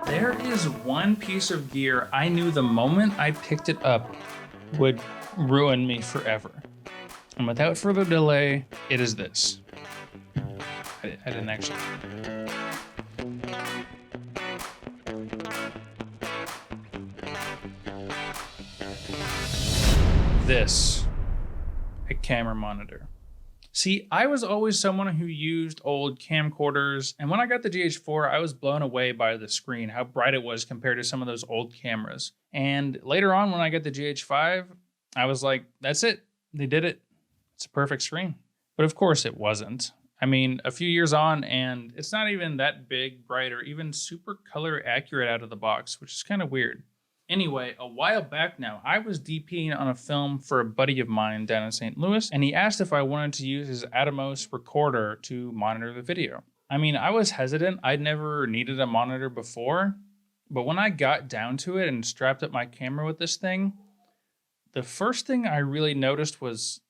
There is one piece of gear I knew the moment I picked it up would ruin me forever. And without further delay, it is this. I didn't actually. This, a camera monitor. See, I was always someone who used old camcorders, and when I got the GH4, I was blown away by the screen, how bright it was compared to some of those old cameras. And later on, when I got the GH5, I was like, that's it. They did it. It's a perfect screen. But of course it wasn't. I mean, a few years on, and it's not even that big, bright, or even super color accurate out of the box, which is kind of weird. Anyway, a while back now, I was DPing on a film for a buddy of mine down in St. Louis, and he asked if I wanted to use his Atomos recorder to monitor the video. I mean, I was hesitant. I'd never needed a monitor before, but when I got down to it and strapped up my camera with this thing, the first thing I really noticed was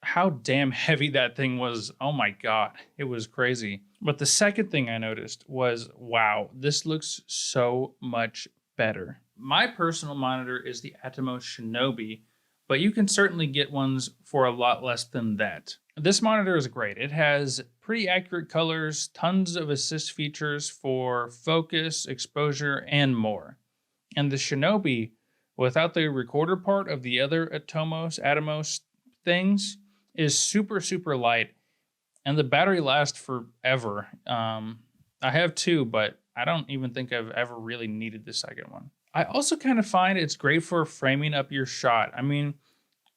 how damn heavy that thing was. Oh my God, it was crazy. But the second thing I noticed was, wow, this looks so much better. My personal monitor is the Atomos Shinobi, but you can certainly get ones for a lot less than that. This monitor is great. It has pretty accurate colors, tons of assist features for focus, exposure, and more. And the Shinobi, without the recorder part of the other Atomos things, is super, super light, and the battery lasts forever. I have two, but I don't even think I've ever really needed the second one. I also kind of find it's great for framing up your shot. I mean,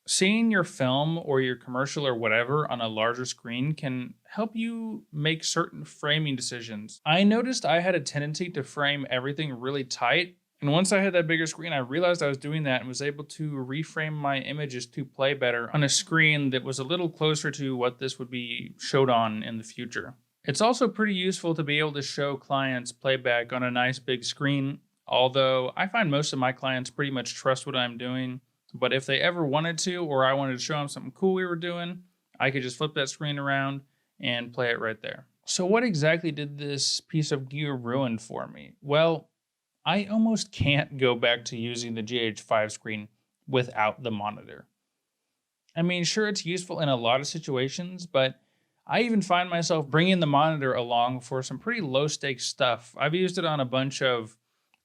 seeing your film or your commercial or whatever on a larger screen can help you make certain framing decisions. I noticed I had a tendency to frame everything really tight, and once I had that bigger screen, I realized I was doing that and was able to reframe my images to play better on a screen that was a little closer to what this would be showed on in the future. It's also pretty useful to be able to show clients playback on a nice big screen, although I find most of my clients pretty much trust what I'm doing. But if they ever wanted to, or I wanted to show them something cool we were doing, I could just flip that screen around and play it right there. So what exactly did this piece of gear ruin for me? Well, I almost can't go back to using the GH5 screen without the monitor. I mean, sure, it's useful in a lot of situations, but I even find myself bringing the monitor along for some pretty low-stakes stuff. I've used it on a bunch of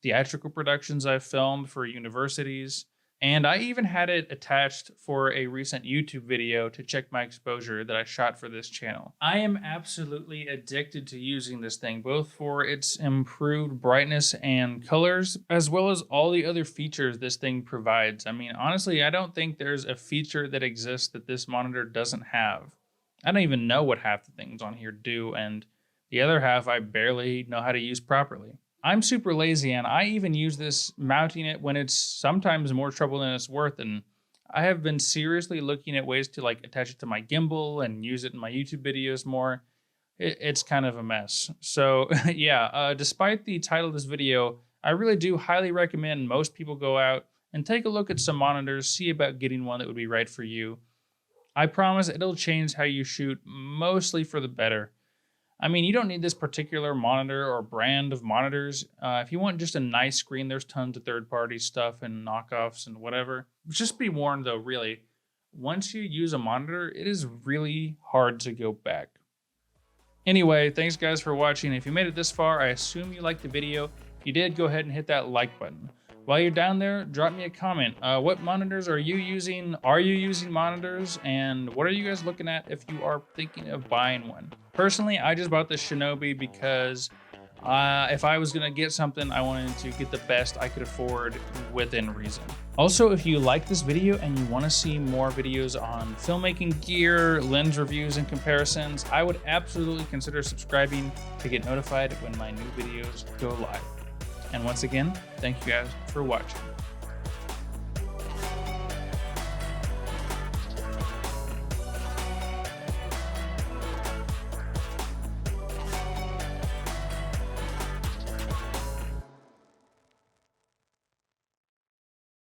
theatrical productions I've filmed for universities, and I even had it attached for a recent YouTube video to check my exposure that I shot for this channel. I am absolutely addicted to using this thing, both for its improved brightness and colors, as well as all the other features this thing provides. I mean, honestly, I don't think there's a feature that exists that this monitor doesn't have. I don't even know what half the things on here do, and the other half I barely know how to use properly. I'm super lazy, and I even use this mounting it when it's sometimes more trouble than it's worth, and I have been seriously looking at ways to like attach it to my gimbal and use it in my YouTube videos more. It's kind of a mess. So yeah, despite the title of this video, I really do highly recommend most people go out and take a look at some monitors, see about getting one that would be right for you. I promise it'll change how you shoot, mostly for the better. I mean, you don't need this particular monitor or brand of monitors. If you want just a nice screen, there's tons of third-party stuff and knockoffs and whatever. Just be warned though, really, once you use a monitor, it is really hard to go back. Anyway, thanks guys for watching. If you made it this far, I assume you liked the video. If you did, go ahead and hit that like button. While you're down there, drop me a comment. What monitors are you using? Are you using monitors? And what are you guys looking at if you are thinking of buying one? Personally, I just bought the Shinobi because if I was gonna get something, I wanted to get the best I could afford within reason. Also, if you like this video and you wanna see more videos on filmmaking gear, lens reviews, and comparisons, I would absolutely consider subscribing to get notified when my new videos go live. And once again, thank you guys for watching.